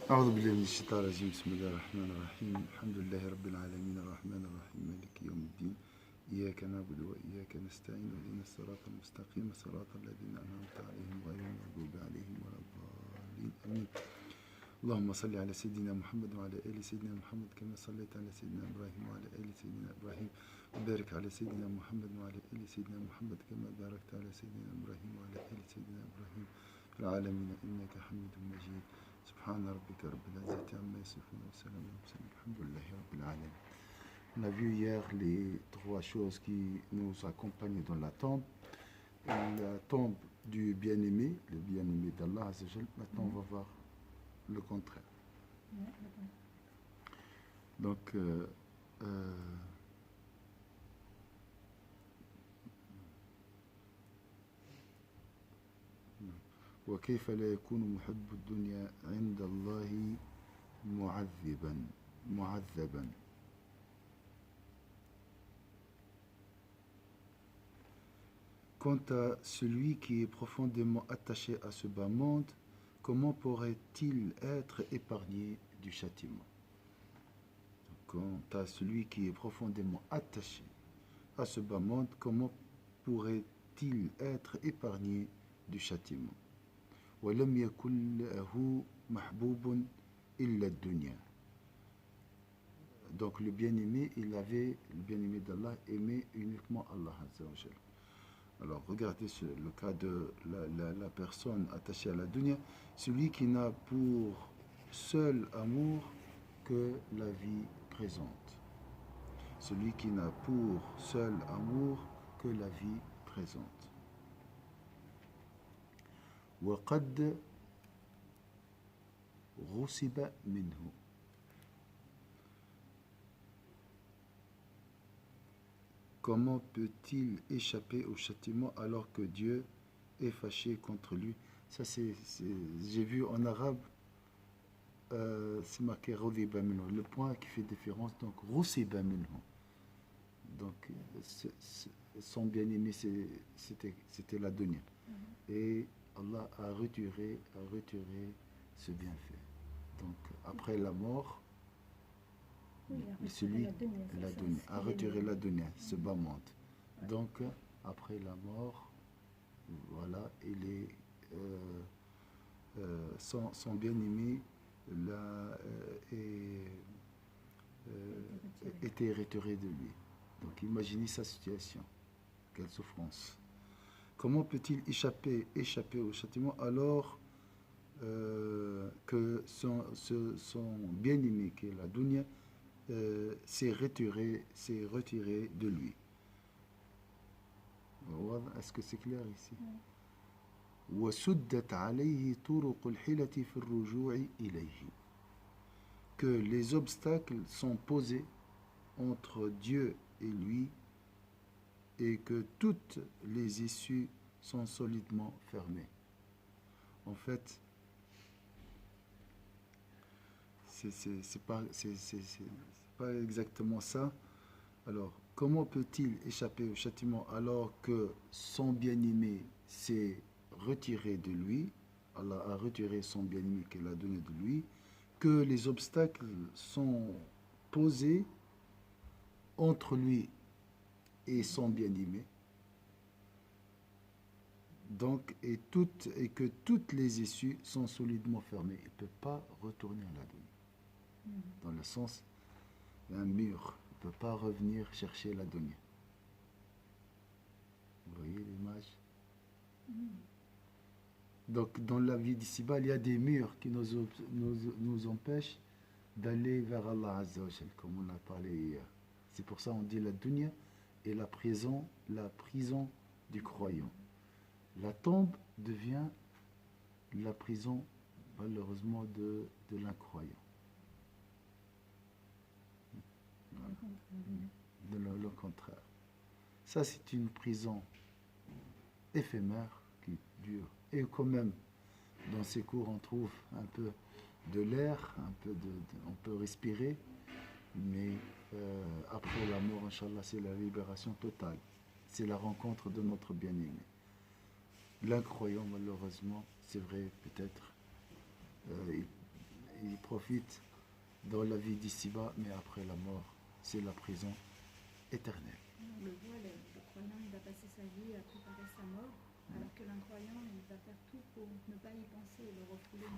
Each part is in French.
أعوذ بالله من الشيطان الرجيم. بسم الله الرحمن الرحيم. الحمد لله رب العالمين الرحمن الرحيم مالك يوم الدين. إياك نعبد وإياك نستعين اهدنا الصراط المستقيم صراط الذين أنعمت عليهم غير المغضوب عليهم ولا الضالين آمين. اللهم صل على سيدنا محمد وعلى آل سيدنا محمد كما صليت على سيدنا إبراهيم وعلى آل سيدنا إبراهيم وبارك على سيدنا محمد وعلى آل سيدنا محمد كما باركت على سيدنا إبراهيم وعلى آل سيدنا إبراهيم في العالمين إنك حميد مجيد. سبحان ربك رب العزة عما يصفون وسلام على المرسلين الحمد لله رب العالمين. On a vu hier les trois choses qui nous accompagnent dans la tombe. La tombe du bien-aimé, le bien-aimé d'Allah Azzawajal. Maintenant, on va voir le contraire. Donc, وكيف لا يكون محب الدنيا عند الله معذبا. Quant à celui qui est profondément attaché à ce bas monde, comment pourrait-il être épargné du châtiment? Quant à celui qui est profondément attaché à ce bas monde, comment pourrait-il être épargné du châtiment? وَلَمْ يَكُنْ لَهُ مَحْبُوبٌ إِلَّا الدُّنْيَا. Donc le bien-aimé, le bien-aimé d'Allah aimait uniquement Allah Azzawajal. Alors regardez le cas de la personne attachée à la dunya, celui qui n'a pour seul amour que la vie présente. Celui qui n'a pour seul amour que la vie présente. وَقَدْ غُصِبَ مِنْهُ. Comment peut-il échapper au châtiment alors que Dieu est fâché contre lui? Ça, j'ai vu en arabe, c'est marqué Ghadiba minhu, le point qui fait différence, donc Ghusiba minhu. Donc, son bien-aimé, c'était la dunya. Et Allah a retiré ce bienfait. Donc, après la mort, celui a retiré la dunya, ce bas monde. Donc, après la mort, voilà, il est son bien-aimé était retiré de lui. Donc, imaginez sa situation. Quelle souffrance. Comment peut-il échapper au châtiment alors que son bien-aimé, qui est la dunya, s'est retiré de lui? Est-ce que c'est clair ici? وَسُدَّتْ عَلَيْهِ طُرُقُ الْحِلَةِ فِي الرُّجُوعِ إِلَيْهِ. Que les obstacles sont posés entre Dieu et lui et que toutes les issues sont solidement fermées. En fait, c'est pas exactement ça. Alors, comment peut-il échapper au châtiment alors que son bien-aimé s'est retiré de lui? Allah a retiré son bien-aimé qu'il a donné de lui, que les obstacles sont posés entre lui et son bien-aimé. Donc, et que toutes les issues sont solidement fermées. Il ne peut pas retourner à la dunya. Dans le sens, il y a un mur. Il ne peut pas revenir chercher la dunya. Vous voyez l'image? Donc, dans la vie d'ici-bas, il y a des murs qui nous empêchent d'aller vers Allah Azzawajal, comme on a parlé hier. C'est pour ça qu'on dit la dunya est la prison du croyant. La tombe devient la prison, malheureusement, de l'incroyant. Le contraire. Ça, c'est une prison éphémère qui dure. Et quand même, dans ces cours, on trouve un peu de l'air, on peut respirer, mais après la mort, Inch'Allah, c'est la libération totale. C'est la rencontre de notre bien-aimé. L'incroyant, malheureusement, c'est vrai, peut-être, il profite dans la vie d'ici-bas, mais après la mort, c'est la prison éternelle. On le voit, le croyant, il va passer sa vie à préparer sa mort, alors que l'incroyant, il va faire tout pour ne pas y penser et le refouler.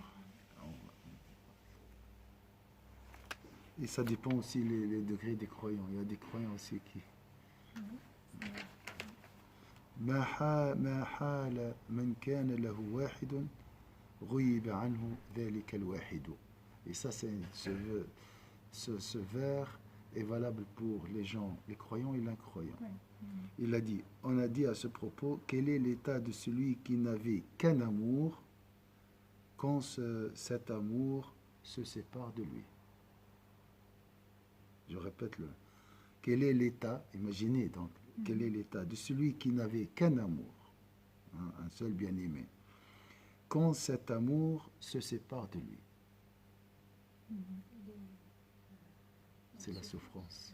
Et ça dépend aussi les degrés des croyants. Il y a des croyants aussi qui... ما حال من كان له واحد غيب عنه ذلك الواحد. Et ça, ce vers est valable pour les gens, les croyants et l'incroyant. Il a dit, on a dit à ce propos, quel est l'état de celui qui n'avait qu'un amour quand cet amour se sépare de lui. Je répète le. Quel est l'état, imaginez donc, quel est l'état de celui qui n'avait qu'un amour, hein, un seul bien-aimé, quand cet amour se sépare de lui. C'est la souffrance.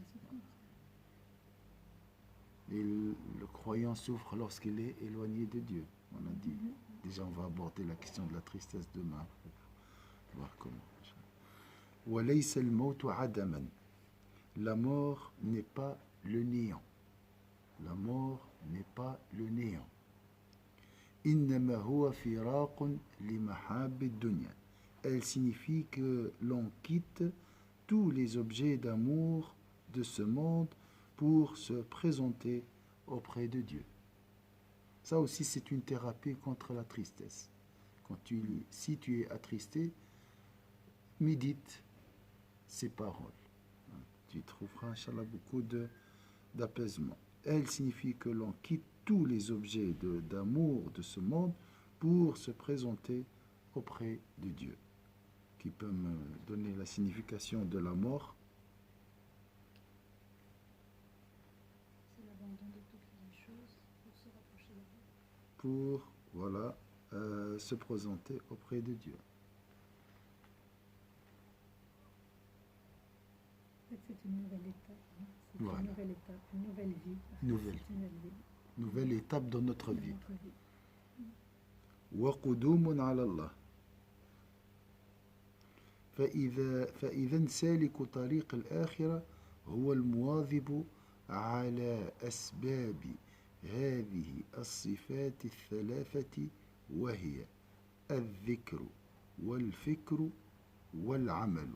Et le croyant souffre lorsqu'il est éloigné de Dieu. On a dit. Déjà, on va aborder la question de la tristesse demain. On va voir comment. وَلَيْسَ الْمَوْتُ عَدَمًا. La mort n'est pas le néant. La mort n'est pas le néant. إِنَّمَا هُوَ فِرَاقٌ لِمَحَابِّ الدُّنْيَا. Elle signifie que l'on quitte tous les objets d'amour de ce monde pour se présenter auprès de Dieu. Ça aussi, c'est une thérapie contre la tristesse. Si tu es attristé, médite ces paroles. Tu trouveras, Inch'Allah, beaucoup d'apaisement. Elle signifie que l'on quitte tous les objets d'amour de ce monde pour se présenter auprès de Dieu. Qui peut me donner la signification de la mort? C'est l'abandon de toutes les choses pour se rapprocher de Dieu. Pour, voilà, se présenter auprès de Dieu. C'est une nouvelle étape. Hein. C'est Voilà. une nouvelle étape, une nouvelle vie. Nouvelle étape dans notre vie. Notre vie. وقدوم على الله. فإذا سالك طريق الآخرة هو المواظب على أسباب هذه الصفات الثلاثة وهي الذكر والفكر والعمل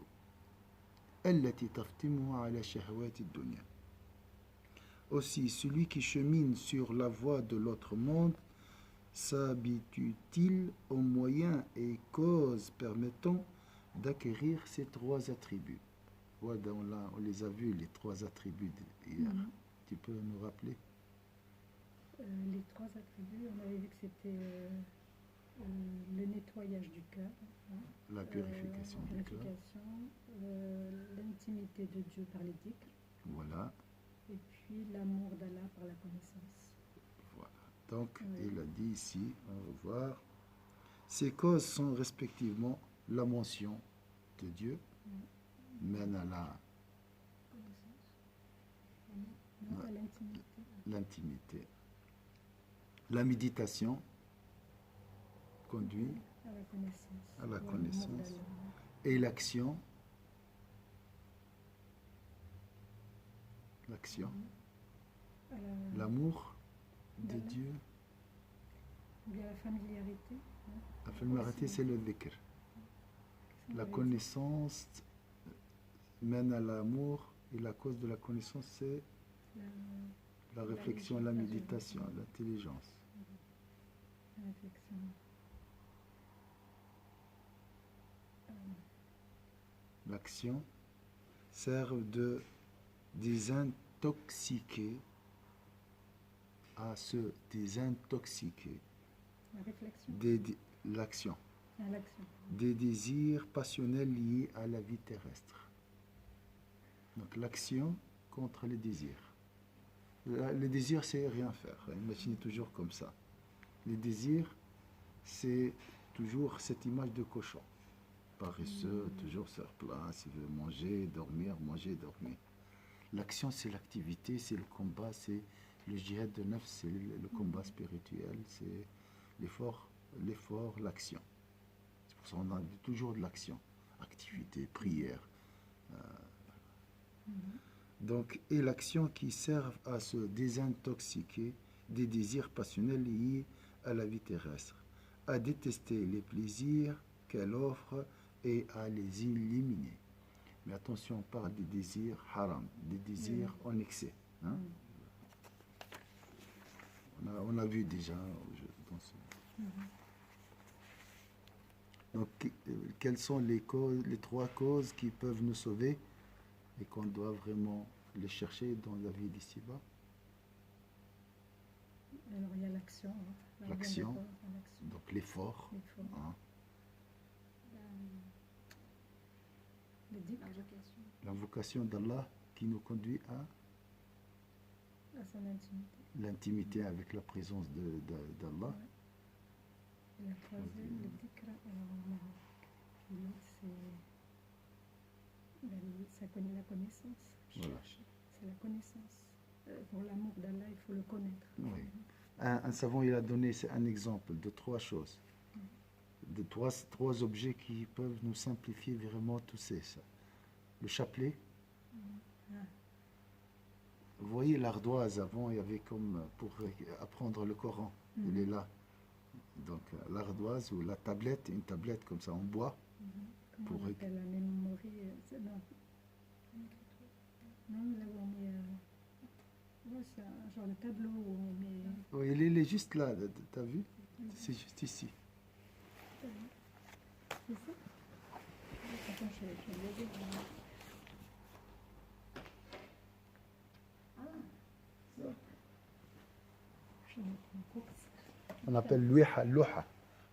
التي تفتمه على شهوات الدنيا. Aussi, celui qui chemine sur la voie de l'autre monde s'habitue-t-il aux moyens et causes permettant d'acquérir ces trois attributs? Voilà, on les a vus, les trois attributs hier. Tu peux nous rappeler? Les trois attributs, on avait vu que c'était le nettoyage du cœur, hein, la purification du cœur, l'intimité de Dieu par les dhikr, voilà, et puis l'amour d'Allah par la connaissance. Voilà. Donc, il a dit ici, on va voir, ces causes sont respectivement la mention de Dieu, mène à la l'intimité. La méditation conduit à la connaissance. Et l'action, l'amour de Dieu. La familiarité. La familiarité, c'est le dhikr. La connaissance mène à l'amour et la cause de la connaissance, c'est la réflexion, la méditation, l'intelligence. La réflexion. L'action servent de désintoxiquer à se désintoxiquer. La réflexion. L'action. L'action. Des désirs passionnels liés à la vie terrestre. Donc l'action contre les désirs. Le désir, c'est rien faire. Imaginez toujours comme ça. Les désirs, c'est toujours cette image de cochon. Paresseux, toujours sur place, il veut manger, dormir, manger, dormir. L'action, c'est l'activité, c'est le combat, c'est le jihad de neuf, c'est le combat spirituel, c'est l'effort, l'action. C'est pour ça qu'on a toujours de l'action. activité, prière. Donc, et l'action qui sert à se désintoxiquer des désirs passionnels liés à la vie terrestre, à détester les plaisirs qu'elle offre et à les éliminer. Mais attention, on parle des désirs haram, des désirs en excès. Hein? On a vu déjà dans ce... Donc, quelles sont les causes, les 3 causes qui peuvent nous sauver et qu'on doit vraiment les chercher dans la vie d'ici-bas? Alors il y a l'action. Hein. Là, on vient L'action, de voir, l'action. donc l'effort, L'effort. hein, Le dhikr, l'invocation d'Allah qui nous conduit à à son intimité. l'intimité avec la présence d'Allah. Et la troisième, le dhikr, alors, l'autre, ça connaît la connaissance. Voilà. C'est la connaissance. Pour l'amour d'Allah, il faut le connaître. Oui. Un savant, il a donné un exemple de 3 choses, de trois objets qui peuvent nous simplifier vraiment tout ça. Le chapelet. Vous voyez l'ardoise, avant, il y avait comme pour apprendre le Coran. Il est là. Donc l'ardoise ou la tablette, une tablette comme ça en bois. Comment Pour on appelle la mémoire non, là où on met... ouais, c'est un genre de tableau où on met... Oui, il est juste là, t'as vu? C'est juste ici. C'est ça? Attends, je vais le dire. Je vais mettre en course. On appelle louha.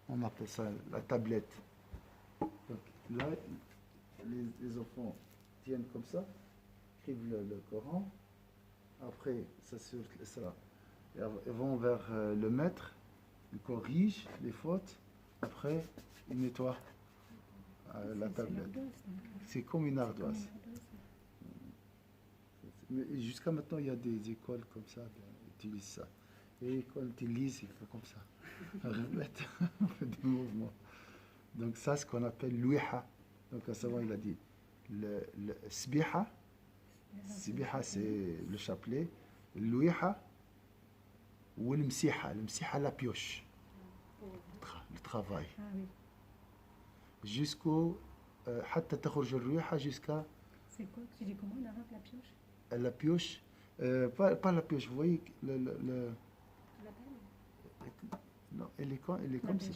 On appelle ça la tablette. Donc là, les enfants tiennent comme ça, écrivent le Coran. Après, ça sera. Ils vont vers le maître, ils corrigent les fautes. Après, ils nettoient la tablette. C'est comme une ardoise. Mais jusqu'à maintenant, il y a des écoles comme ça qui utilisent ça. Et quand ils lisent, ils font comme ça. On fait des mouvements. Donc ça, ce qu'on appelle l'ouiha. Donc un savant, il a dit le sbiha. Sbiha, c'est le chapelet. L'ouiha ou le msiha. Le msiha, la pioche. Le travail. Ah oui. Jusqu'au حتى تخرج الريحة jusqu'à C'est quoi? Tu dis comment en arabe, la pioche? la pioche. Pas la pioche, vous voyez non, elle est comme ça.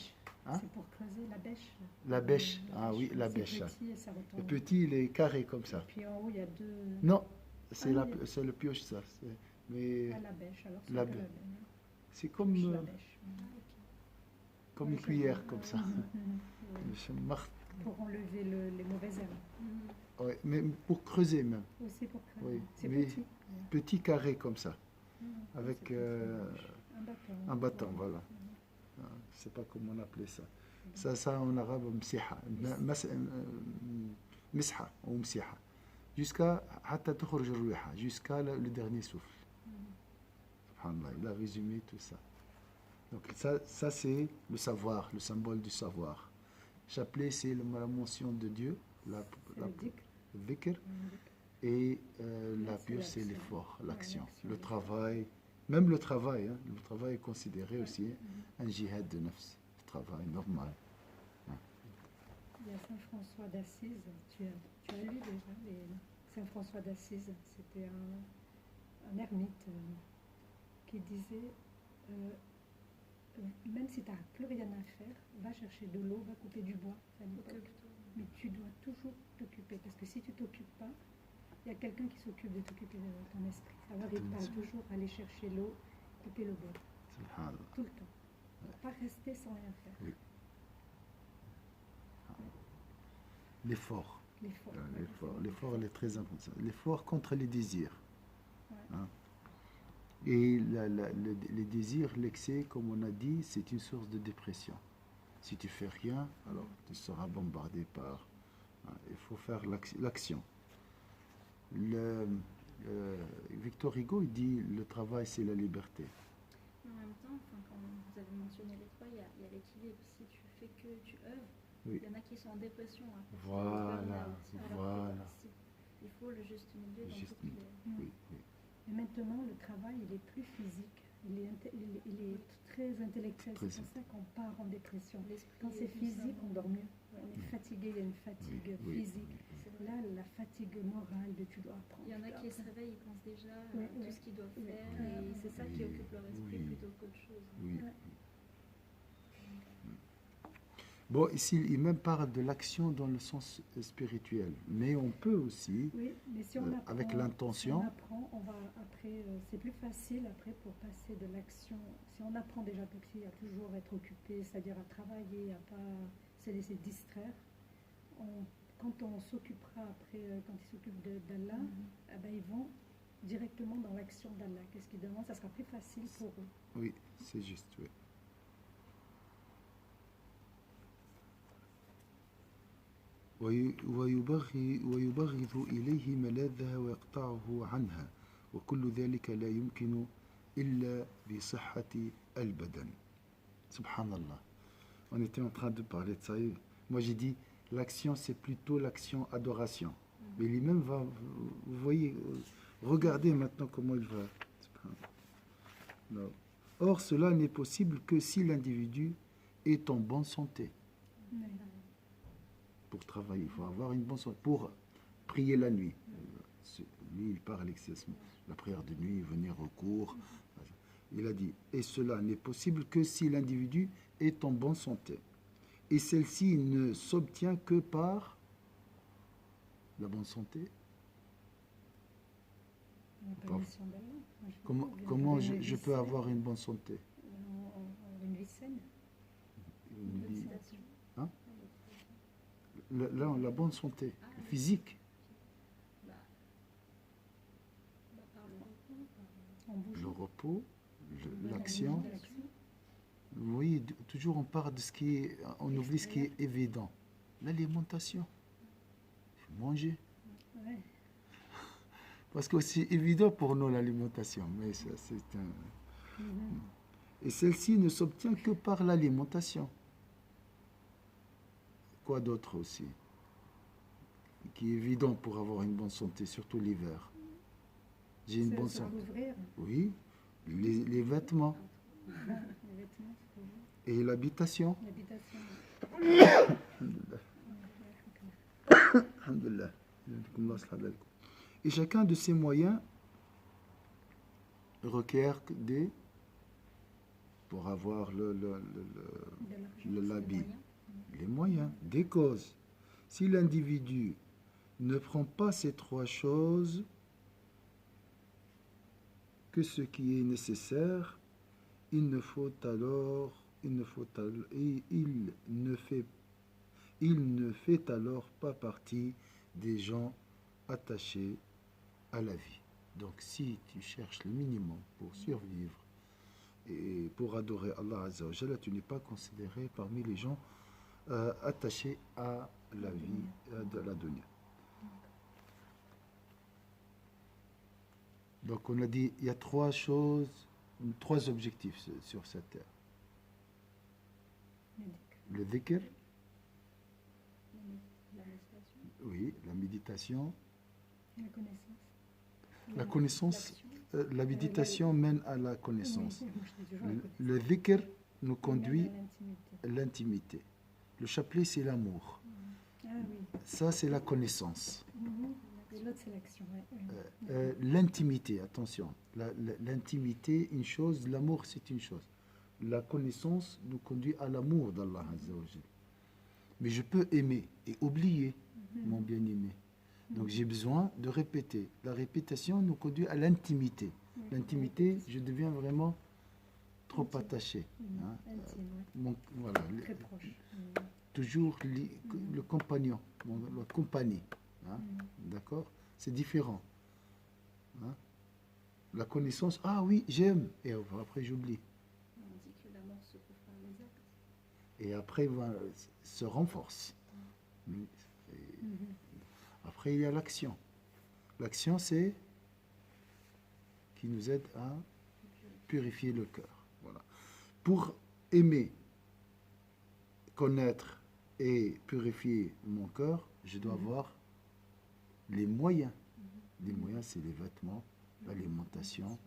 Hein? C'est pour creuser la bêche. La bêche, ah oui, la bêche. C'est petit et ça retombe. Le petit, il est carré comme ça. Et puis en haut, il y a 2... Non, c'est Ah, c'est le pioche, ça. Mais Pas la bêche, alors c'est la pas la bêche. bêche. c'est comme, La bêche. comme une cuillère, comme ça. Mhm. Pour enlever les mauvaises herbes. Ouais, mais pour creuser même. Aussi pour creuser. Oui, C'est mais petit. petit carré comme ça, Mhm. avec C'est petit, un bâton. un bâton, voilà. Je ne sais pas comment on appelait ça. Ça en arabe, msiha. Misha ou msiha. Jusqu'à jusqu'à le dernier souffle. Subhanallah, il a résumé tout ça. Donc ça c'est le savoir, le symbole du savoir. Chapelet, c'est la mention de Dieu, la dhikr, et la pioche, c'est l'effort, l'action, le travail. Même le travail, hein, le travail est considéré aussi un jihad de nafs, le travail normal. Il y a Saint François d'Assise, tu as lu déjà Saint François d'Assise, c'était un ermite qui disait même si tu n'as plus rien à faire, va chercher de l'eau, va couper du bois, mais tu dois toujours t'occuper, parce que si tu ne t'occupes pas, il y a quelqu'un qui s'occupe de t'occuper de ton esprit. Alors il parle toujours aller chercher l'eau, couper le bois, tout le temps. Ne pas rester sans rien faire. Oui. L'effort. L'effort, il est très important. L'effort contre les désirs. Ouais. Hein. Et les désirs, l'excès, comme on a dit, c'est une source de dépression. Si tu fais rien, alors tu seras bombardé par... Hein, il faut faire l'action. Victor Hugo, il dit le travail, c'est la liberté. En même temps, quand vous avez mentionné les 3, il y a l'équilibre. Si tu fais que tu œuvres, Oui. Il y en a qui sont en dépression. Après, Voilà, burn-out. Alors que voilà. il faut le juste milieu dans Juste toutes les... Oui, oui. Et maintenant, le travail, il est plus physique. Il est très intellectuel. Très C'est pour ça qu'on part en dépression. l'esprit Quand c'est et le physique, cerveau. on dort mieux. On est fatigué, il y a une fatigue Oui, physique. C'est vrai. Là, la fatigue morale de tu dois apprendre. Il y en a tu dois qui se apprendre. réveillent, ils pensent déjà à Oui, tout oui. ce qu'ils doivent Oui. faire Oui. et c'est ça qui Oui. occupe leur esprit Oui. plutôt qu'autre chose. Oui. Ouais. Bon, ici, il même parle de l'action dans le sens spirituel. Mais on peut aussi, Oui, mais si on apprend, avec l'intention, si on apprend, on va après, c'est plus facile après pour passer de l'action. Si on apprend déjà tout à toujours être occupé, c'est-à-dire à travailler, à pas se laisser distraire, quand on s'occupera après, quand ils s'occupent d'Allah, eh ben, ils vont directement dans l'action d'Allah. Qu'est-ce qu'ils demandent? Ça sera plus facile pour eux. oui, c'est juste, oui. ويبغض إليه ملاذها ويقطعه عنها وكل ذلك لا يمكن إلا بصحة البدن. Subhanallah. On était en train de parler de ça. Et moi j'ai dit, l'action c'est plutôt l'action adoration. Mais lui-même va, vous voyez, regardez maintenant comment il va. Subhanallah. Or, cela n'est possible que si l'individu est en bonne santé. Mais, Pour travailler, il faut avoir une bonne santé. Pour prier la nuit. Lui, il parle excessivement. La prière de nuit, venir au cours. Il a dit, et cela n'est possible que si l'individu est en bonne santé. Et celle-ci ne s'obtient que par la bonne santé. on n'a pas Pas- une mission d'Allah. Moi, je Comment, sais pas, comment une vie je peux saine, avoir une bonne santé? une vie saine. Une vie- Méditation. la bonne santé physique. Bah, par le repos, par... En bougeant. Le repos, La l'action. mission de l'action. Vous voyez, toujours on parle de ce qui est, on oublie ce qui est évident. L'alimentation. Il faut manger. Ouais. Parce que c'est évident pour nous l'alimentation, mais ça c'est un... Et celle-ci ne s'obtient que par l'alimentation. Quoi d'autre aussi? Qui est évident pour avoir une bonne santé, surtout l'hiver. J'ai une C'est bonne se santé. couvrir. Oui, les vêtements Les vêtements, se couvrir. et l'habitation. L'habitation. Alhamdulillah. Et chacun de ces moyens requiert pour avoir l'habit, les moyens, des causes. Si l'individu ne prend pas ces trois choses, que ce qui est nécessaire, il ne fait alors pas partie des gens attachés à la vie. Donc si tu cherches le minimum pour survivre et pour adorer Allah Azza wa Jalla, tu n'es pas considéré parmi les gens attachés à la vie de la dunya. Donc on a dit, il y a trois choses, trois objectifs sur cette terre. Le dhikr, La méditation. oui, la méditation, La connaissance. la connaissance, L'action. la méditation mène à la connaissance. Oui, moi, je dis toujours la connaissance. Le dhikr nous conduit Mène à l'intimité. à l'intimité. Le chapelet, c'est l'amour. Ah oui. Ça, c'est la connaissance. Et l'autre, c'est l'action. Ouais. L'intimité, attention. L'intimité, une chose, l'amour, c'est une chose. La connaissance nous conduit à l'amour d'Allah Azza wa Jal. Mais je peux aimer et oublier mon bien-aimé. Donc j'ai besoin de répéter. La répétition nous conduit à l'intimité. L'intimité, je deviens vraiment trop Intime. attaché. Hein. Intime, ouais. Voilà, Très proche. toujours le compagnon, la compagnie. Hein. D'accord? C'est différent. Hein. La connaissance, ah oui, j'aime. Et après, j'oublie. On dit que l'amour se prouve par les actes. Et après, se renforce. Et après, il y a l'action. L'action, c'est qui nous aide à purifier le cœur. Voilà. Pour aimer, connaître et purifier mon cœur, je dois avoir les moyens. Les moyens, c'est les vêtements, l'alimentation,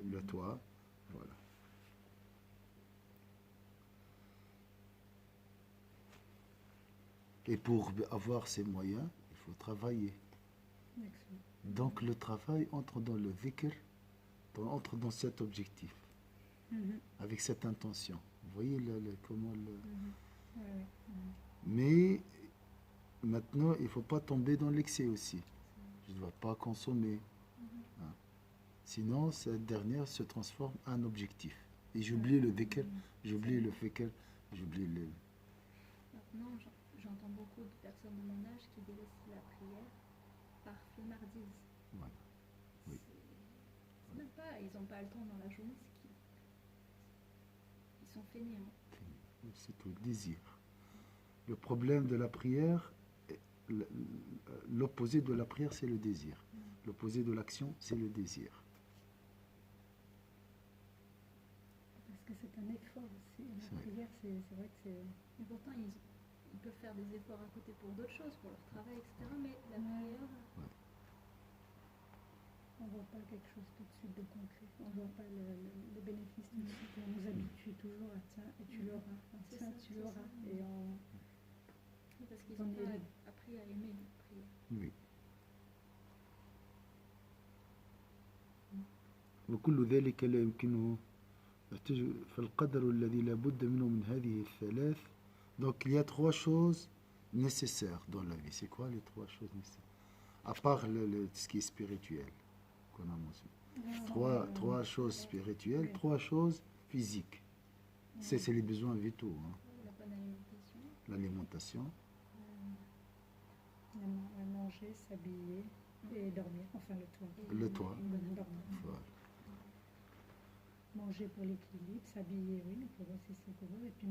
le toit. Voilà. Et pour avoir ces moyens, il faut travailler. Excellent. Donc le travail entre dans le dhikr, entre dans cet objectif, avec cette intention. Vous voyez comment le... Ouais, ouais. Mais maintenant, il ne faut pas tomber dans l'excès aussi. Je ne dois pas consommer. Hein. Sinon, cette dernière se transforme en objectif. Et j'oublie le dhikr, j'oublie le fikr, j'oublie le... Maintenant, j'entends beaucoup de personnes de mon âge qui délaissent la prière par flemmardise. Voilà. Oui. C'est même pas, ils n'ont pas le temps dans la journée, ils sont fainéants. C'est tout, le désir. Le problème de la prière, l'opposé de la prière, c'est le désir. L'opposé de l'action, c'est le désir. Parce que c'est un effort aussi. La C'est vrai. prière, c'est vrai que c'est... Et pourtant, ils peuvent faire des efforts à côté pour d'autres choses, pour leur travail, etc. Mais la prière, On ne voit pas quelque chose tout de suite de concret. On ne voit pas le bénéfice tout de suite. On nous habitue toujours à tiens, et tu l'auras. C'est Tiens, ça, tu c'est l'auras. ça. Et on... parce qu'ils On n'ont y pas est. appris à aimer la prière. Oui. وكل ذلك لا يمكنه فالقدر الذي لا بد منه من هذه الثلاث. Donc il y a trois choses nécessaires dans la vie. C'est quoi les trois choses nécessaires? À part ce qui est spirituel qu'on a mentionné. Trois choses spirituelles, trois choses physiques. C'est les besoins vitaux. Hein. La bonne alimentation, L'alimentation, à manger, s'habiller et dormir. Enfin, le toit. le toit. Dormir. Voilà. Manger pour l'équilibre, s'habiller, oui, pour aussi c'est pour eux. Et puis,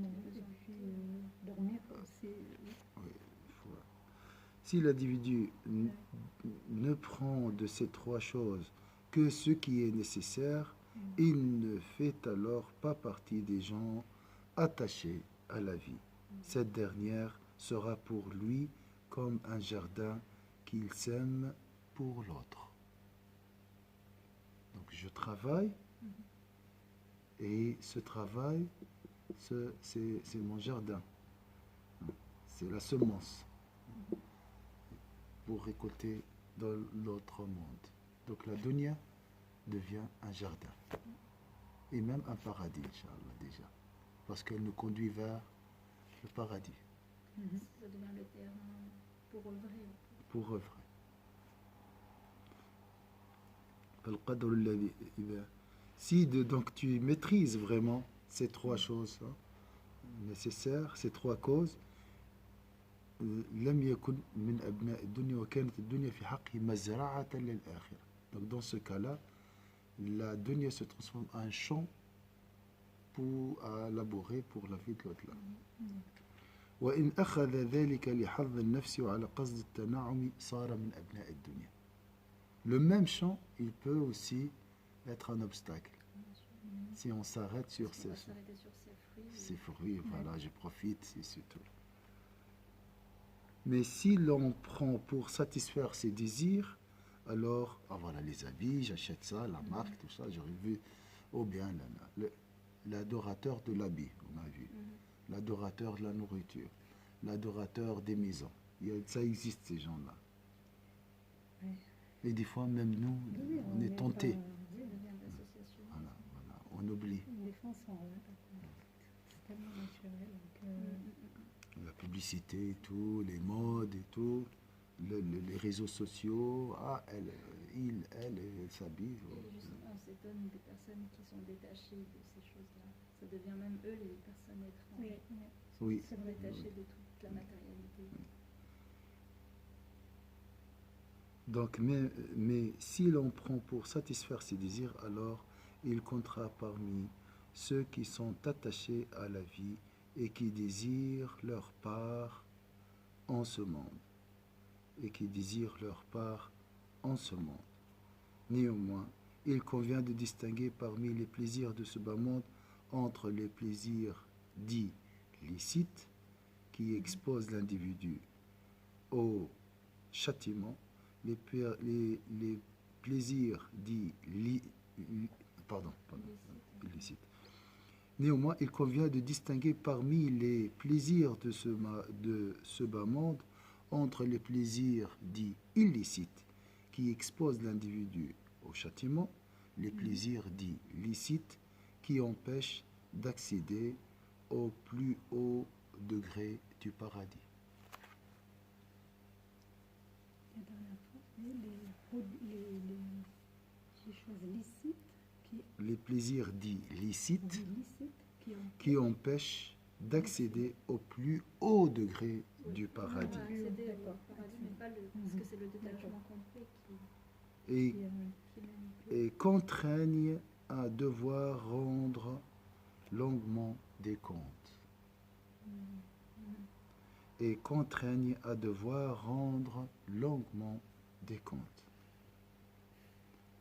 dormir aussi. Oui. Oui, voilà. Si l'individu ne prend de ces trois choses que ce qui est nécessaire, il ne fait alors pas partie des gens attachés à la vie. Cette dernière sera pour lui comme un jardin qu'il sème pour l'autre. Donc je travaille et ce travail, c'est mon jardin. C'est la semence pour récolter dans l'autre monde. Donc la dunya devient un jardin et même un paradis, Inch'Allah, déjà, parce qu'elle nous conduit vers le paradis ça devient le terrain pour œuvrer. pour œuvrer. فالقدر الذي إذا si donc tu maîtrises vraiment ces trois choses nécessaires, ces trois causes, لم يكن من أبناء الدنيا وكانت الدنيا في حقه مزرعة للآخرة. Donc dans ce cas-là, la dunya se transforme en un champ à labourer pour la vie de l'au-delà. وإن أخذ ذلك لحظ النفس وعلى قصد التنعم صار من أبناء الدنيا. Le même champ, il peut aussi être un obstacle. Si on s'arrête sur On va s'arrêter sur ses fruits. ces fruits, voilà, je profite, c'est tout. Mais si l'on prend pour satisfaire ses désirs, alors, voilà, les habits, j'achète ça, la marque, tout ça, j'aurais vu, ou bien l'adorateur de l'habit, on a vu, l'adorateur de la nourriture, l'adorateur des maisons. Ça existe, ces gens-là. Oui. Et des fois, même nous, Oui, on est tentés. Ça devient de l'association. Voilà, on oublie. Des fois, on s'en rend pas compte. C'est tellement naturel. Donc, La publicité et tout, les modes et tout, les réseaux sociaux, elle s'habille. Et justement, on s'étonne des personnes qui sont détachées de ces choses-là. Ça devient même eux les personnes étranges. Oui. Ils sont détachés de toute la matérialité. Donc, mais si l'on prend pour satisfaire ses désirs, alors il comptera parmi ceux qui sont attachés à la vie et qui désirent leur part en ce monde. Et qui désirent leur part en ce monde. Néanmoins, il convient de distinguer parmi les plaisirs de ce bas monde entre les plaisirs dits licite qui expose l'individu au châtiment, les plaisirs dits illicites. Néanmoins, il convient de distinguer parmi les plaisirs de ce bas monde entre les plaisirs dits illicites qui exposent l'individu au châtiment, les plaisirs dits licites qui empêchent d'accéder au plus haut degré du paradis. La dernière fois, les choses licites Les plaisirs dits licites qui qui empêchent d'accéder au plus haut degré du paradis. On va accéder au paradis, mais pas parce que c'est le détachement complet Et, qui manipule. et contraignent à devoir rendre longuement des comptes. Et contraignent à devoir rendre longuement des comptes.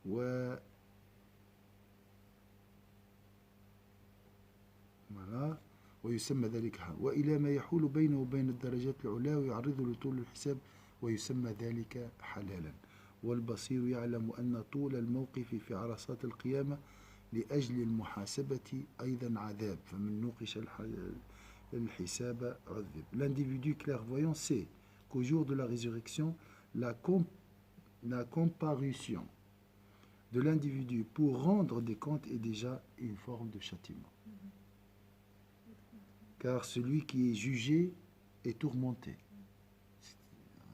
Ouais. Voilà. ويسمى ذلك وإلى ما يحول بينه وبين الدرجات العلى ويعرضه لطول الحساب ويسمى ذلك حلالا والبصير يعلم أن طول الموقف في عرصات القيامة لأجل المحاسبة أيضا عذاب فمن نوقش الحساب عذب. L'individu clairvoyant sait qu'au jour de la résurrection, la comparution de l'individu pour rendre des comptes est déjà une forme de châtiment. Car celui qui est jugé est tourmenté.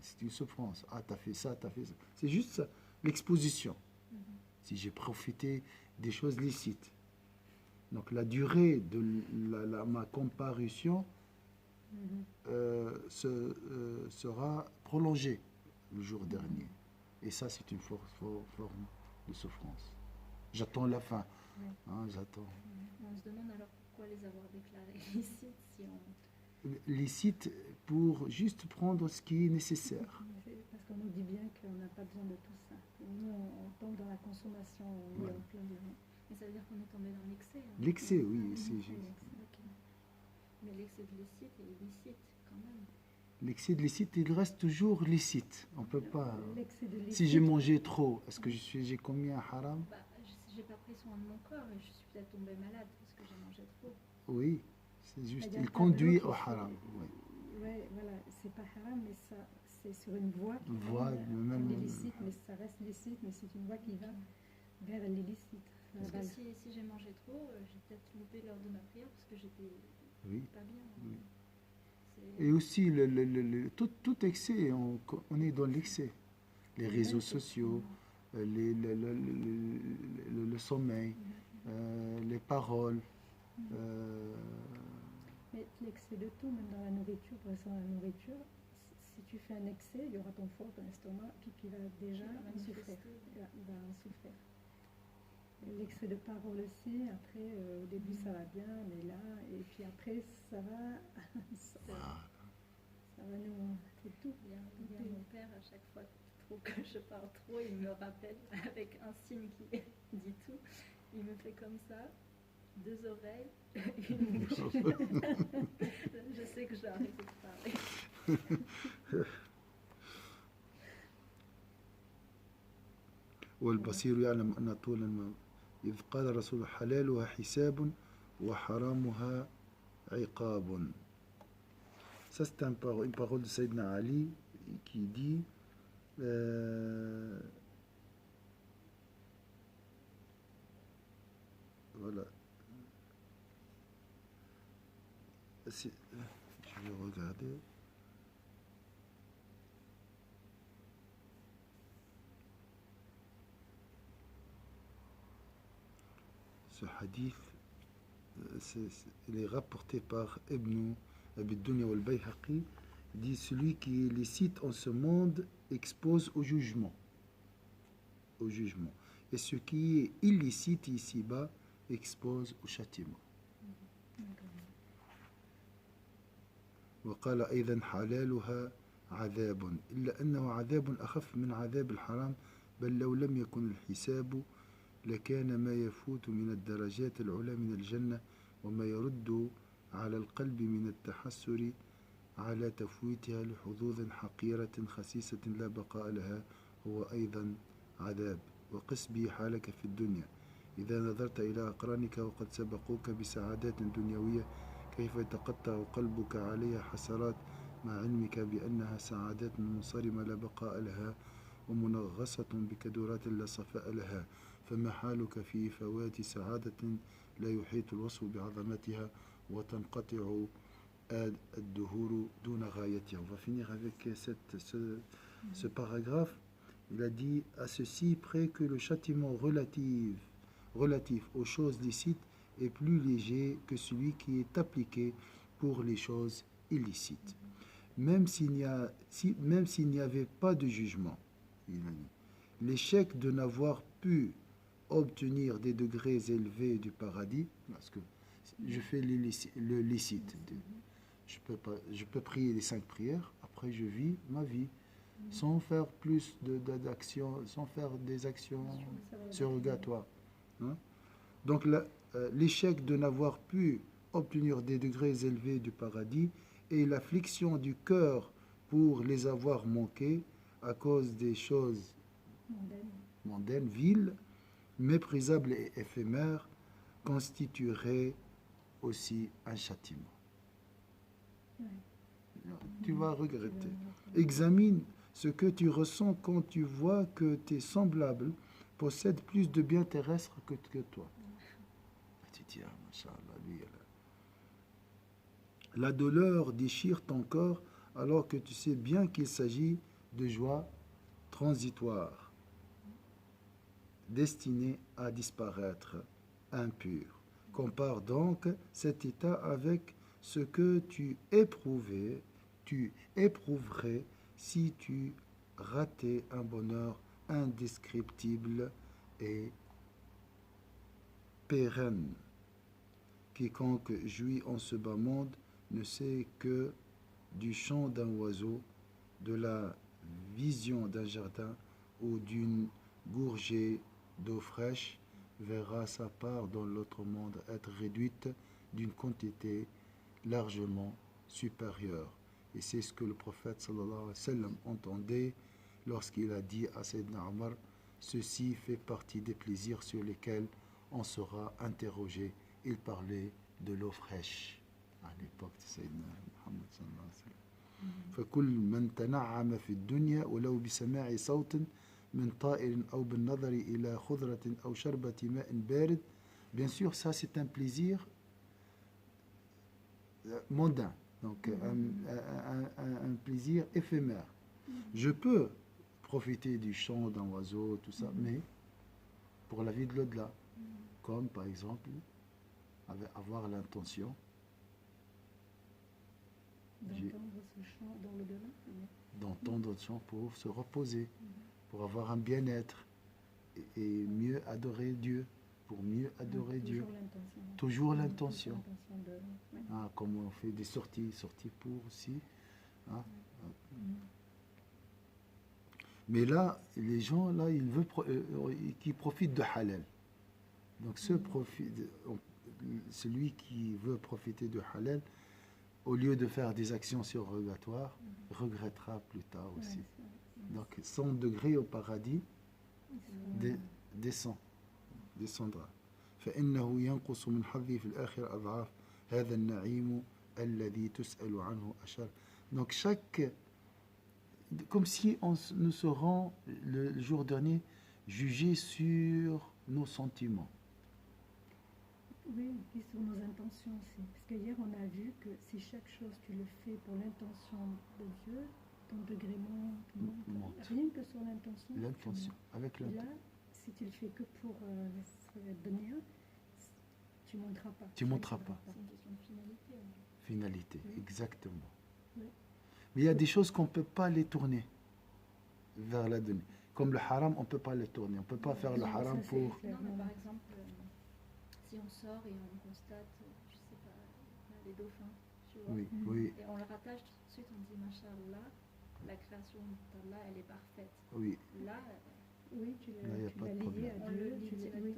C'est une souffrance. Ah, t'as fait ça, t'as fait ça. C'est juste ça, l'exposition. Si j'ai profité des choses licites. Donc la durée de ma comparution sera prolongée le jour dernier. Et ça, c'est une forme de souffrance. J'attends la fin. Hein, j'attends. On se demande alors pourquoi les avoir déclarés licites si on... Licite pour juste prendre ce qui est nécessaire. Parce qu'on nous dit bien qu'on n'a pas besoin de tout ça. Nous, on tombe dans la consommation, on est en plein dedans. Mais ça veut dire qu'on est tombé dans l'excès. Hein. L'excès, oui, c'est juste. Okay. Mais l'excès de licite est illicite quand même. L'excès de licite, il reste toujours licite. On peut pas. L'excès de licite, Si j'ai mangé trop, est-ce que j'ai commis un haram? Bah, j'ai pas pris soin de mon corps et je suis peut-être tombée malade parce que j'ai mangé trop. Oui, c'est juste. il y a un Il conduit tableau au qui fait- haram. Oui. Ouais, voilà, c'est pas haram, mais ça, c'est sur une voie qui Voie, mène même- à l'illicite, mais ça reste licite, mais c'est une voie qui va vers l'illicite. à la Parce que base. si j'ai mangé trop, j'ai peut-être loupé l'heure de ma prière parce que j'étais Oui. pas bien. Oui. C'est- Et aussi, tout excès, on est dans l'excès. Les réseaux sociaux, le sommeil, les paroles. Mais l'excès de tout, même dans la nourriture, par exemple la nourriture, si tu fais un excès, il y aura ton foie, ton estomac qui va déjà Qui va en souffrir. manifester. Il va en souffrir. Et l'excès de parole aussi, après, au début ça va bien, mais là, et puis après ça va, ça va nous, c'est tout. Il y a mon père, à chaque fois qu'il trouve que je parle trop, il me rappelle avec un signe qui dit tout. Il me fait comme ça, 2 oreilles, une bouche. Je sais que je dois arrêter de parler. والبصير يعلم أن طول الموت إذ قال الرسول حلالها حساب وحرامها عقاب. Ça c'est une parole de Sayyidina Ali qui dit voilà. Je vais regarder. Ce hadith, il est rapporté par Ibn Abi Dunya al-Bayhaqi. Il dit celui qui est licite en ce monde expose au jugement. Au jugement. Et ce qui est illicite ici-bas expose au châtiment. وقال أيضا حلالها عذاب إلا أنه عذاب أخف من عذاب الحرام بل لو لم يكن الحساب لكان ما يفوت من الدرجات العلى من الجنة وما يرد على القلب من التحسر على تفويتها لحظوظ حقيرة خسيسة لا بقاء لها هو أيضا عذاب. وقس به حالك في الدنيا إذا نظرت إلى أقرانك وقد سبقوك بسعادات دنيوية كيف يتقطع قلبك عليها حسرات مع علمك بأنها سعادات منصرمة لا بقاء لها ومنغصة بكدورات لا صفاء لها. فما حالك في فوات سعادة لا يحيط الوصف بعظمتها وتنقطع الدهور دون غايتها. On va finir avec ce paragraphe. Il a dit à ceci près que le châtiment relatif aux choses licites est plus léger que celui qui est appliqué pour les choses illicites. Même s'il n'y avait pas de jugement, l'échec de n'avoir pu obtenir des degrés élevés du paradis, parce que je fais le licite, je peux prier les 5 prières, après je vis ma vie, sans faire plus d'actions, sans faire des actions surrogatoires. Hein? Donc l'échec de n'avoir pu obtenir des degrés élevés du paradis et l'affliction du cœur pour les avoir manqués à cause des choses mondaines, viles, méprisables et éphémères, constituerait aussi un châtiment. Tu vas regretter. Examine ce que tu ressens quand tu vois que tes semblables possèdent plus de biens terrestres que toi. Tu dis, ah, machallah, lui, la douleur déchire ton corps alors que tu sais bien qu'il s'agit de joie transitoire, destinée à disparaître, impure. Compare donc cet état avec ce que tu éprouverais si tu ratais un bonheur indescriptible et pérenne. Quiconque jouit en ce bas monde ne sait que du chant d'un oiseau, de la vision d'un jardin ou d'une gourgée d'eau fraîche, verra sa part dans l'autre monde être réduite d'une quantité largement supérieure. Et c'est ce que le prophète sallallahu alayhi wa sallam entendait lorsqu'il a dit à Sayyidina Omar, ceci fait partie des plaisirs sur lesquels on sera interrogé. Il parlait de l'eau fraîche à l'époque de Sayyidina Muhammad sallallahu alayhi wa sallam. فكل من تنعم في الدنيا ولو بسماع صوت من طائر أو بالنظر إلى خضرة أو شربة ماء بارد. Bien sûr, ça c'est un plaisir mondain, donc un plaisir éphémère. Je peux profiter du chant d'un oiseau, tout ça, mais pour la vie de l'au-delà, comme par exemple avoir l'intention d'entendre ce chant dans l'au-delà, d'entendre ce chant pour se reposer, pour avoir un bien-être et mieux adorer Dieu, pour mieux adorer Dieu. Toujours l'intention. Ah, comme on fait des sorties pour aussi. Hein. Mais là, les gens, là, ils veulent qui profitent de halal. Donc celui qui veut profiter de halal, au lieu de faire des actions surrogatoires, regrettera plus tard aussi. Donc 100 degrés au paradis descendra. فإنه ينقص من حظه في الآخرة أضعاف هذا النعيم الذي تسأل عنه أشر. Donc comme si nous serons le jour dernier jugés sur nos sentiments. Oui, et sur nos intentions aussi. Parce qu'hier, on a vu que si chaque chose, tu le fais pour l'intention de Dieu, ton degré monte. Rien que sur l'intention. L'intention, avec l'intention. Là, si tu le fais que pour donner, tu ne monteras pas. Tu ne monteras pas. C'est une question de finalité. Finalité, oui. Exactement. Oui. Mais il y a des choses qu'on ne peut pas les tourner vers la donnée. Comme le haram, on ne peut pas les tourner. On ne peut pas faire le haram pour... Non, mais par exemple, si on sort et on constate, je sais pas, les dauphins, tu vois, oui. Et on le rattache tout de suite, on dit, Masha'Allah, la création d'Allah, elle est parfaite. Oui. Là, oui, tu l'as lié à Dieu.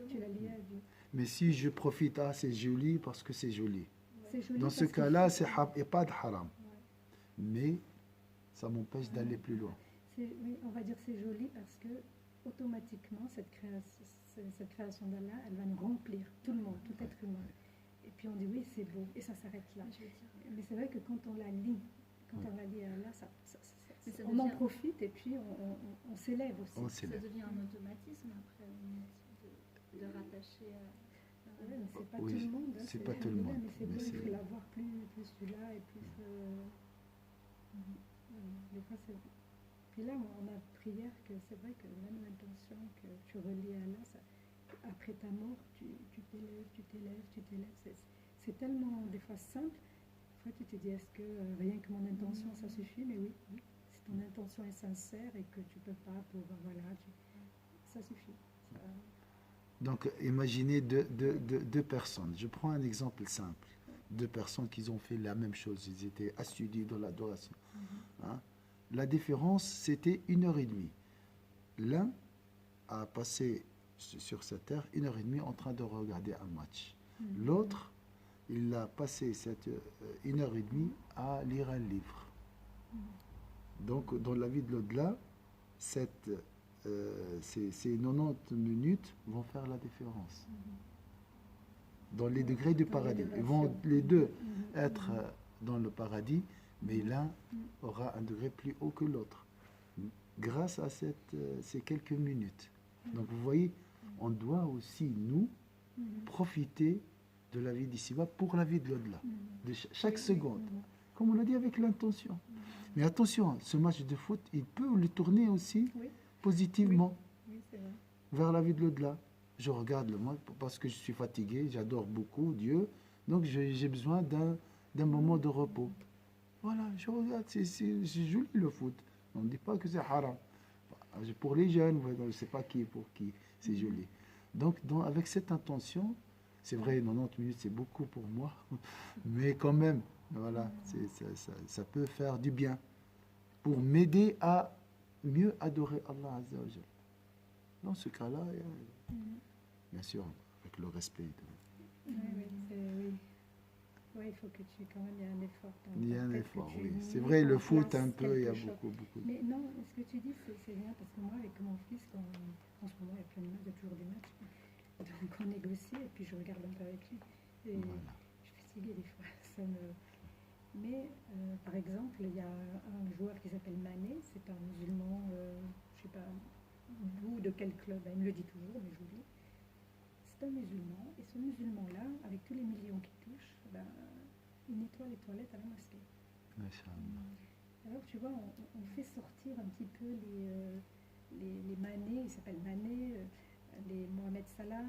Tu l'as lié à Dieu. Mais si je profite, c'est joli parce que c'est joli. Ouais. C'est joli Dans ce parce que cas-là, c'est et pas de haram. Ouais. Mais ça m'empêche d'aller plus loin. oui, on va dire c'est joli parce que automatiquement cette création d'Allah, elle va nous remplir tout le monde, tout être humain. Et puis on dit oui, c'est beau et ça s'arrête là. Je veux dire, Mais c'est vrai que quand on la lit, Ouais. on la lit à Allah, Mais ça on en devient- profite et puis on s'élève aussi. On ça s'élève. devient un automatisme après de rattacher à Ouais, mais c'est pas Oui, tout le monde. Hein, c'est pas tout le monde, Mais c'est mais beau, il c'est- faut l'avoir plus celui-là et plus. Des fois, c'est. Puis là, on a prière que c'est vrai que même l'intention que tu relis à Allah, après ta mort, tu t'élèves. C'est tellement des fois simple. Des fois, tu te dis, est-ce que rien que mon intention, ça suffit? Mais oui, si ton intention est sincère et que tu peux pas pour voilà, ça suffit. Ça- Donc, imaginez deux personnes. Je prends un exemple simple. Deux personnes qui ont fait la même chose. Ils étaient assidus dans l'adoration. Hein. La différence, c'était 1h30. L'un a passé sur cette terre 1h30 en train de regarder un match. L'autre, il a passé cette 1h30 à lire un livre. Donc, dans la vie de l'au-delà, ces 90 minutes vont faire la différence. Dans les degrés du paradis. Ils vont les deux être dans le paradis, mais l'un aura un degré plus haut que l'autre. Grâce à ces quelques minutes. Donc, vous voyez, on doit aussi, nous, profiter de la vie d'ici-bas pour la vie de l'au-delà. De chaque seconde. Comme on l'a dit avec l'intention. Mais attention, ce match de foot, il peut le tourner aussi Oui. positivement Oui, c'est vrai. vers la vie de l'au-delà. Je regarde le match parce que je suis fatigué, j'adore beaucoup Dieu, donc j'ai besoin d'un moment de repos. Voilà, je regarde, c'est joli le foot. On ne dit pas que c'est haram. Pour les jeunes, je ne sais pas qui, pour qui, c'est joli. Donc, avec cette intention, c'est vrai, 90 minutes, c'est beaucoup pour moi, mais quand même, voilà, ça peut faire du bien pour m'aider à mieux adorer Allah Azza wa Jal. Dans ce cas-là, bien sûr, avec le respect. Oui, il faut que tu, quand même, il y a un effort. Il y a un Peut-être effort, que tu oui. mets C'est vrai, le en foot, place un peu, il y a quelque chose. beaucoup. Mais non, ce que tu dis, c'est bien, parce que moi, avec mon fils, en ce moment, il y a plein de matchs, il y a toujours des matchs. Donc, on négocie, et puis je regarde un peu avec lui. Et Voilà. je suis fatiguée des fois. Mais, par exemple, il y a un joueur qui s'appelle Mané, c'est un musulman, je ne sais pas d'où, de quel club, il me le dit toujours, mais j'oublie. C'est un musulman, et ce musulman-là, avec tous les millions qu'il touche, ben, il nettoie les toilettes à la mosquée. Masha'Allah. Alors, tu vois, on fait sortir un petit peu les Mané, il s'appelle Mané, les Mohamed Salah,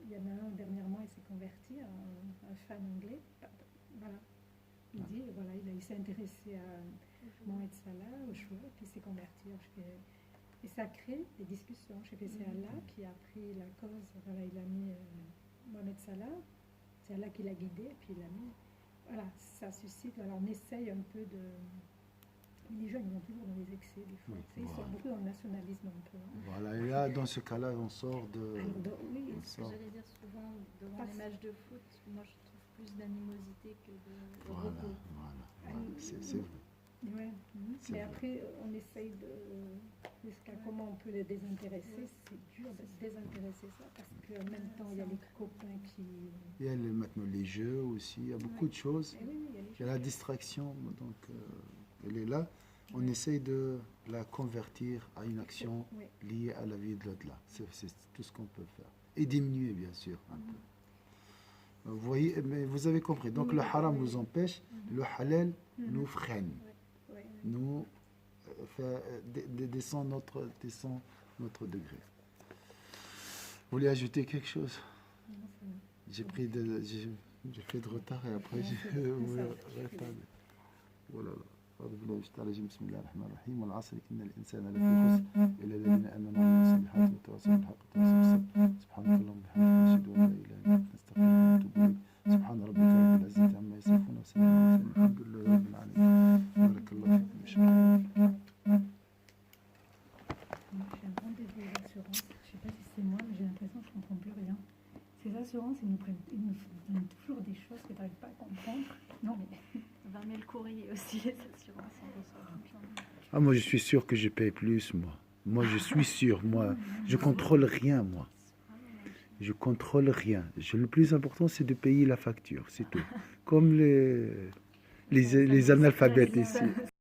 il y en a un dernièrement, il s'est converti, un fan anglais. Voilà. Il dit, voilà, il s'est intéressé à Mohamed Salah, au choix, puis il s'est converti. Et ça crée des discussions. Je sais que c'est Allah qui a pris la cause, voilà, il a mis Mohamed Salah, c'est Allah qui l'a guidé, et puis il a mis. Voilà, ça suscite. Alors on essaye un peu de. Mais les jeunes, ils vont toujours dans les excès, des fois. Oui, Ils voilà. sont beaucoup dans le nationalisme un peu. Hein. Voilà, et là, dans ce cas-là, on sort de... Alors, oui, on Ce que sort. j'allais dire souvent devant les matchs de foot, moi je trouve plus d'animosité que de Voilà, repos. voilà. C'est vrai. ouais. C'est Mais vrai. après, on essaye de. Jusqu'à comment on peut les désintéresser. C'est dur de désintéresser ça parce qu'en même temps, il y a les copains qui. Il y a maintenant les jeux aussi, il y a beaucoup de choses. Eh oui, il y a les Il y a la distraction, donc elle est là. On essaye de la convertir à une action Oui. liée à la vie de l'au-delà. C'est tout ce qu'on peut faire. Et diminuer, bien sûr, un peu. Vous voyez, mais vous avez compris. Donc Oui, le oui, haram oui. nous empêche, le halal nous freine, Ouais. nous descend notre degré. Vous voulez ajouter quelque chose? Non, c'est bon. J'ai fait de retard et après Non, j'ai c'est bon, ça va. retardé. Voilà. أعوذ بالله من الشيطان الرجيم بسم الله الرحمن الرحيم والعصر إن الإنسان لفي خسر إلا الذين آمنوا وعملوا الصالحات وتواصوا بالحق وتواصوا بالصبر سبحانك اللهم وبحمدك نشهد أن لا إله إلا أنت نستغفرك ونتوب إليك سبحان ربك رب العزة عما يصفون وسلام على المرسلين الحمد لله رب العالمين بارك الله فيكم شكرا. Moi, j'ai un rendez-vous d'assurance. Je ne sais pas si c'est moi, mais j'ai l'impression que je ne comprends plus rien. Ces assurances ils nous donnent toujours des choses que tu n'arrives pas à comprendre. Non, mais 20 000 courriers aussi, les assurances, on reçoit tout le temps. Ah, moi, je suis sûr que je paye plus, moi. Moi, je suis sûr, moi. Je contrôle rien, moi. Je contrôle rien. Le plus important, c'est de payer la facture, c'est tout. Comme les analphabètes ici.